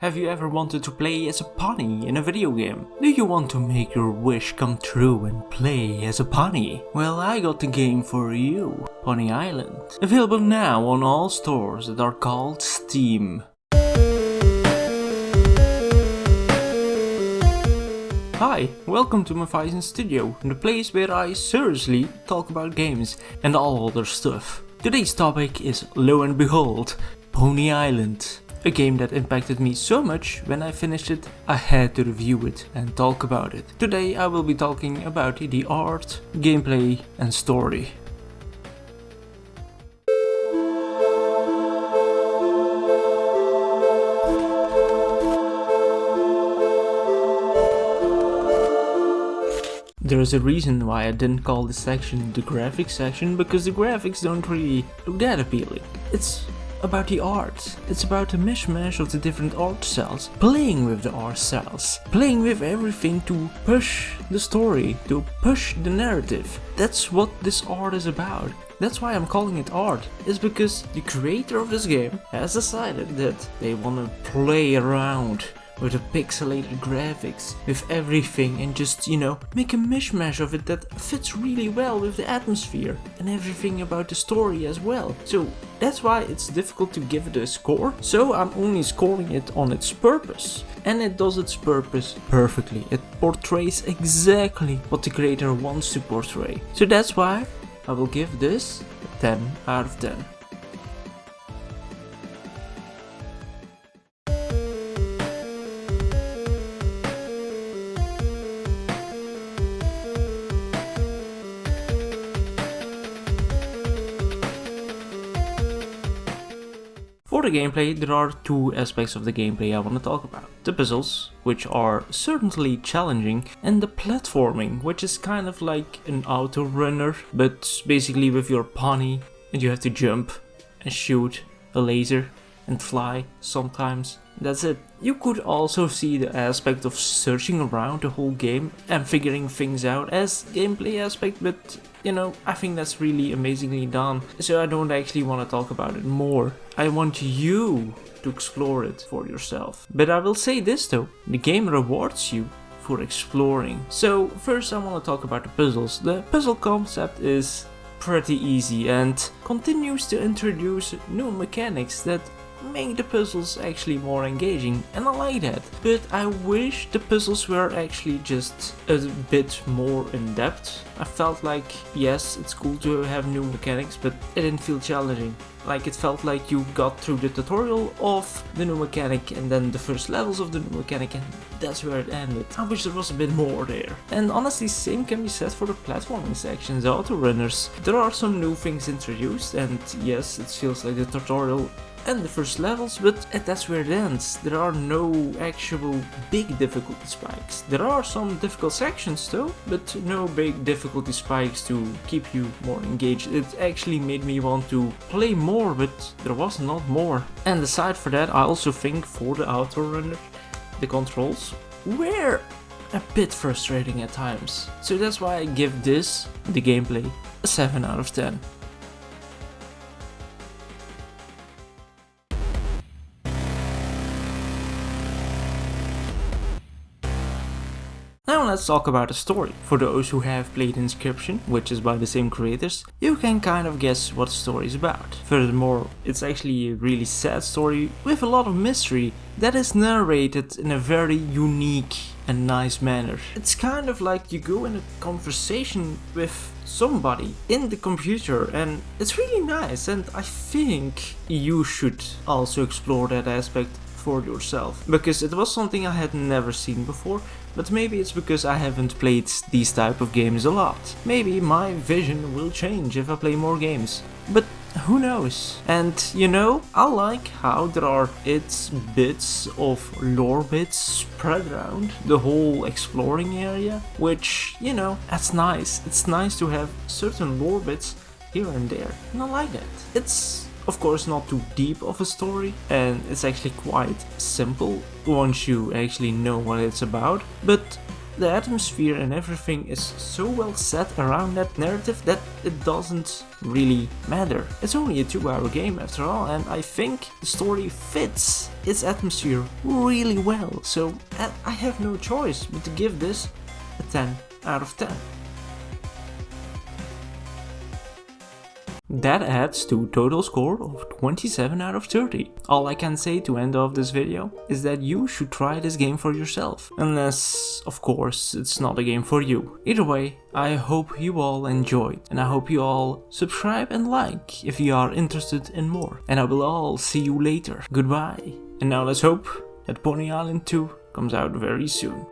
Have you ever wanted to play as a pony in a video game? Do you want to make your wish come true and play as a pony? Well, I got the game for you, Pony Island. Available now on all stores that are called Steam. Hi, welcome to MathEizen Studio, the place where I seriously talk about games and all other stuff. Today's topic is, lo and behold, Pony Island. A game that impacted me so much when I finished it, I had to review it and talk about it. Today I will be talking about the art, gameplay and story. There is a reason why I didn't call this section the graphics section, because the graphics don't really look that appealing. It's about the art. It's about the mishmash of the different art styles, playing with the art styles, playing with everything to push the story, to push the narrative. That's what this art is about. That's why I'm calling it art, is because the creator of this game has decided that they want to play around with the pixelated graphics, with everything, and just, make a mishmash of it that fits really well with the atmosphere and everything about the story as well. So that's why it's difficult to give it a score, so I'm only scoring it on its purpose. And it does its purpose perfectly. It portrays exactly what the creator wants to portray. So that's why I will give this a 10 out of 10. For the gameplay, there are two aspects of the gameplay I want to talk about. The puzzles, which are certainly challenging, and the platforming, which is kind of like an auto runner, but basically with your pony, and you have to jump and shoot a laser and fly sometimes. That's it. You could also see the aspect of searching around the whole game and figuring things out as gameplay aspect, but I think that's really amazingly done, so I don't actually want to talk about it more. I want you to explore it for yourself. But I will say this though, the game rewards you for exploring. So first I want to talk about the puzzles. The puzzle concept is pretty easy and continues to introduce new mechanics that make the puzzles actually more engaging, and I like that. But I wish the puzzles were actually just a bit more in depth. I felt like, yes, it's cool to have new mechanics, but it didn't feel challenging. Like, it felt like you got through the tutorial of the new mechanic and then the first levels of the new mechanic, and that's where it ended. I wish there was a bit more there. And honestly, same can be said for the platforming sections, the auto runners. There are some new things introduced, and yes, it feels like the tutorial and the first levels, but that's where it ends. There are no actual big difficulty spikes. There are some difficult sections though, but no big difficulty spikes to keep you more engaged. It actually made me want to play more, but there was not more. And aside for that, I also think for the auto runner, the controls were a bit frustrating at times. So that's why I give this, the gameplay, a 7 out of 10. Now let's talk about the story. For those who have played Inscription, which is by the same creators, you can kind of guess what the story is about. Furthermore, it's actually a really sad story with a lot of mystery that is narrated in a very unique and nice manner. It's kind of like you go in a conversation with somebody in the computer, and it's really nice, and I think you should also explore that aspect for yourself, because it was something I had never seen before. But maybe it's because I haven't played these type of games a lot. Maybe my vision will change if I play more games. But who knows? And I like how there are bits of lore bits spread around the whole exploring area, which, that's nice. It's nice to have certain lore bits here and there, and I like that. It's of course not too deep of a story, and it's actually quite simple once you actually know what it's about, but the atmosphere and everything is so well set around that narrative that it doesn't really matter. It's only a 2-hour game after all, and I think the story fits its atmosphere really well, so I have no choice but to give this a 10 out of 10. That adds to a total score of 27 out of 30. All I can say to end off this video is that you should try this game for yourself. Unless, of course, it's not a game for you. Either way, I hope you all enjoyed, and I hope you all subscribe and like if you are interested in more. And I will all see you later. Goodbye. And now let's hope that Pony Island 2 comes out very soon.